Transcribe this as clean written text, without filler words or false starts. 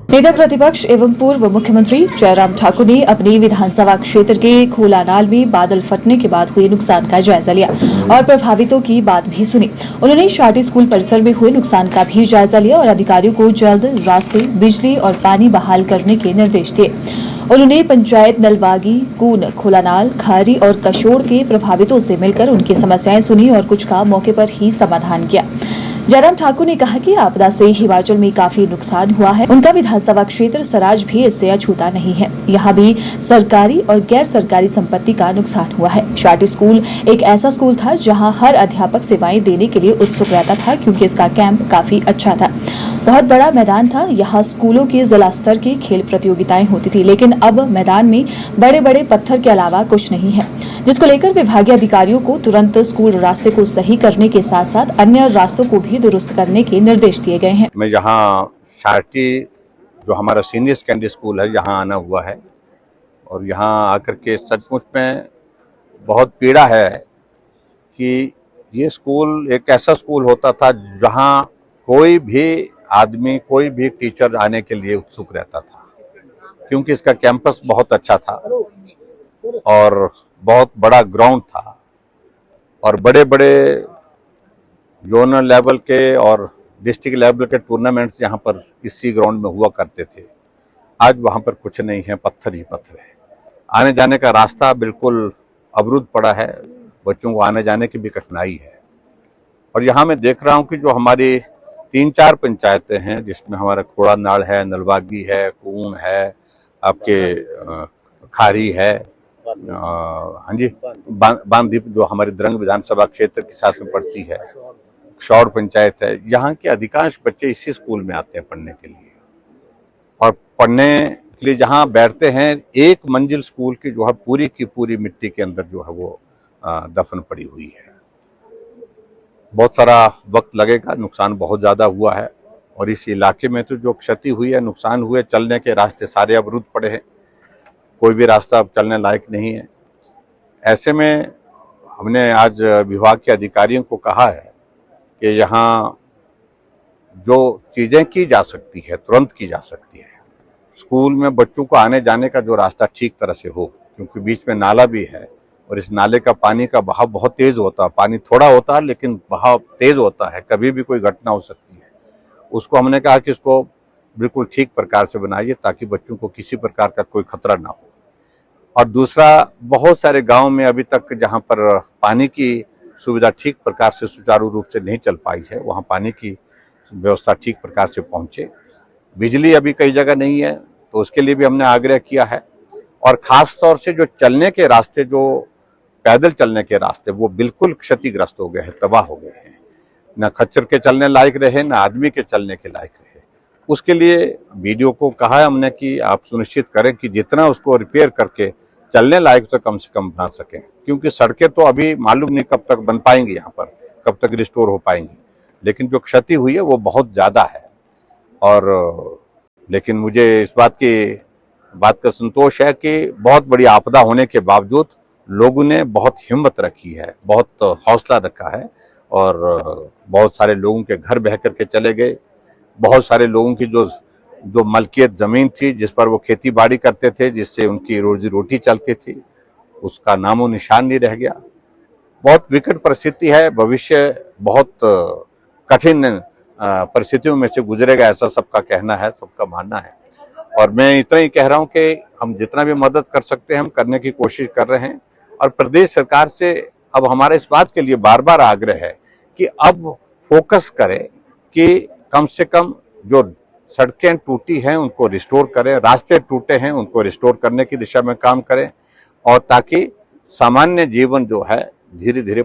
नेता प्रतिपक्ष एवं पूर्व मुख्यमंत्री जयराम ठाकुर ने अपनी विधानसभा क्षेत्र के खोलानाल में बादल फटने के बाद हुए नुकसान का जायजा लिया और प्रभावितों की बात भी सुनी। उन्होंने शाटी स्कूल परिसर में हुए नुकसान का भी जायजा लिया और अधिकारियों को जल्द रास्ते, बिजली और पानी बहाल करने के निर्देश दिए। उन्होंने पंचायत नलवागी, कून, खोलानाल, खारी और कशोर के प्रभावितों से मिलकर उनकी समस्याएं सुनी और कुछ का मौके पर ही समाधान किया। जयराम ठाकुर ने कहा कि आपदा से हिमाचल में काफी नुकसान हुआ है। उनका विधानसभा क्षेत्र सराज भी इससे अछूता नहीं है। यहाँ भी सरकारी और गैर सरकारी संपत्ति का नुकसान हुआ है। शाटी स्कूल एक ऐसा स्कूल था जहाँ हर अध्यापक सेवाएं देने के लिए उत्सुक रहता था, क्योंकि इसका कैंप काफी अच्छा था। बहुत बड़ा मैदान था। यहाँ स्कूलों के जिला स्तर की खेल प्रतियोगिताएं होती थी, लेकिन अब मैदान में बड़े बड़े पत्थर के अलावा कुछ नहीं है, जिसको लेकर विभागीय अधिकारियों को तुरंत स्कूल रास्ते को सही करने के साथ साथ अन्य रास्तों को भी दुरुस्त करने के निर्देश दिए गए हैं। मैं यहाँ शाटी जो हमारा सीनियर सेकेंडरी स्कूल है, यहाँ आना हुआ है और यहाँ आकर के सचमुच में बहुत पीड़ा है कि ये स्कूल एक ऐसा स्कूल होता था जहाँ कोई भी आदमी, कोई भी टीचर आने के लिए उत्सुक रहता था, क्योंकि इसका कैंपस बहुत अच्छा था और बहुत बड़ा ग्राउंड था और बड़े बड़े जोनल लेवल के और डिस्ट्रिक्ट लेवल के टूर्नामेंट्स यहाँ पर इसी ग्राउंड में हुआ करते थे। आज वहाँ पर कुछ नहीं है, पत्थर ही पत्थर है। आने जाने का रास्ता बिल्कुल अवरुद्ध पड़ा है, बच्चों को आने जाने की भी कठिनाई है। और यहाँ मैं देख रहा हूँ कि जो हमारी 3-4 पंचायतें हैं, जिसमें हमारा खोलानाल है, नलवागी है, कून है, आपके खारी है, हाँ जी, बांदीप जो हमारी द्रंग विधानसभा क्षेत्र के साथ में पड़ती है, शौर पंचायत है। यहाँ के अधिकांश बच्चे इसी स्कूल में आते हैं पढ़ने के लिए और पढ़ने के लिए जहाँ बैठते हैं, एक मंजिल स्कूल की जो है पूरी की पूरी मिट्टी के अंदर जो है वो दफन पड़ी हुई है। बहुत सारा वक्त लगेगा, नुकसान बहुत ज़्यादा हुआ है और इस इलाके में तो जो क्षति हुई है, नुकसान हुए, चलने के रास्ते सारे अवरुद्ध पड़े हैं, कोई भी रास्ता अब चलने लायक नहीं है। ऐसे में हमने आज विभाग के अधिकारियों को कहा है कि यहाँ जो चीज़ें की जा सकती है तुरंत की जा सकती है। स्कूल में बच्चों को आने जाने का जो रास्ता ठीक तरह से हो, क्योंकि बीच में नाला भी है और इस नाले का पानी का बहाव बहुत तेज होता है। पानी थोड़ा होता है लेकिन बहाव तेज होता है, कभी भी कोई घटना हो सकती है। उसको हमने कहा कि इसको बिल्कुल ठीक प्रकार से बनाइए ताकि बच्चों को किसी प्रकार का कोई खतरा ना हो। और दूसरा, बहुत सारे गाँव में अभी तक जहाँ पर पानी की सुविधा ठीक प्रकार से सुचारू रूप से नहीं चल पाई है, वहाँ पानी की व्यवस्था ठीक प्रकार से पहुँचे। बिजली अभी कई जगह नहीं है, तो उसके लिए भी हमने आग्रह किया है। और ख़ास तौर से जो चलने के रास्ते, जो पैदल चलने के रास्ते, वो बिल्कुल क्षतिग्रस्त हो गए हैं, तबाह हो गए हैं। न खच्चर के चलने लायक रहे, न आदमी के चलने के लायक रहे। उसके लिए बीडीओ को कहा है हमने कि आप सुनिश्चित करें कि जितना उसको रिपेयर करके चलने लायक तो कम से कम बना सकें, क्योंकि सड़कें तो अभी मालूम नहीं कब तक बन पाएंगी, यहाँ पर कब तक रिस्टोर हो पाएंगी, लेकिन जो क्षति हुई है वो बहुत ज़्यादा है। और लेकिन मुझे इस बात का संतोष है कि बहुत बड़ी आपदा होने के बावजूद लोगों ने बहुत हिम्मत रखी है, बहुत हौसला रखा है और बहुत सारे लोगों के घर बह करके चले गए। बहुत सारे लोगों की जो मलकियत ज़मीन थी, जिस पर वो खेती बाड़ी करते थे, जिससे उनकी रोजी रोटी चलती थी, उसका नामो निशान नहीं रह गया। बहुत विकट परिस्थिति है, भविष्य बहुत कठिन परिस्थितियों में से गुजरेगा, ऐसा सबका कहना है, सबका मानना है। और मैं इतना ही कह रहा हूं कि हम जितना भी मदद कर सकते हैं हम करने की कोशिश कर रहे हैं। और प्रदेश सरकार से अब हमारे इस बात के लिए बार बार आग्रह है कि अब फोकस करें कि कम से कम जो सड़कें टूटी हैं उनको रिस्टोर करें, रास्ते टूटे हैं उनको रिस्टोर करने की दिशा में काम करें, और ताकि सामान्य जीवन जो है धीरे धीरे